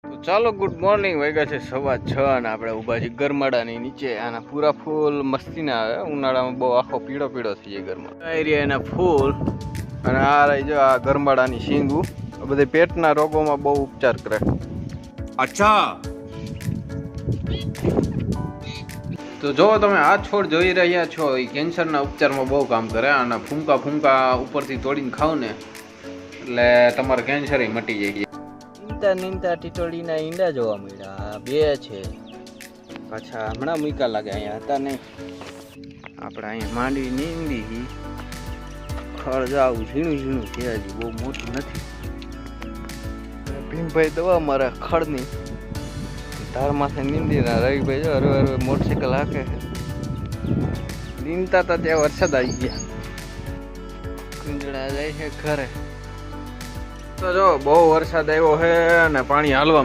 તો ચાલો good morning. વાગ્યા છે 6:15 અને આપણે ઊભા છીએ ગરમાડાની નીચે. આના પૂરા ફૂલ મસ્તી ના આવે, ઉનાળામાં બહુ આખો પીળો પીળો થઈ જાય ગરમાડો. આ એરિયા એના ફૂલ અને આ રહી જો આ ગરમાડાની શીંગું. આ બધી પેટના રોગોમાં બહુ ઉપચાર કરે. અચ્છા. તો જો તમે આ છોડ જોઈ રહ્યા છો, એ કેન્સરના ઉપચારમાં બહુ કામ કરે. અને ફૂંકા ઉપરથી તોડીને ખાવ ને એટલે તમારે કેન્સર મટી જાય. નીંદતા ટીટોળીના ઈંડા જોવા મળ્યા, બે છે પાછા. હમણાં મૂકા લાગે, અહીંયા હતા નહીં. આપણે અહીંયા માંડવી નીંદી ખળ જાવું ઝીણું છે, હજી બહુ મોટું નથી. ભીમભાઈ દવા મારે ખળની તાર માથે નીંદી ના. રવિભાઈ જો હરવે મોટરસાઇકલ હાકે નીંદતા હતા ત્યાં વરસાદ આવી ગયા. કુંજડા જાય છે ઘરે. તો જો બહુ વરસાદ આવ્યો છે અને પાણી હાલવા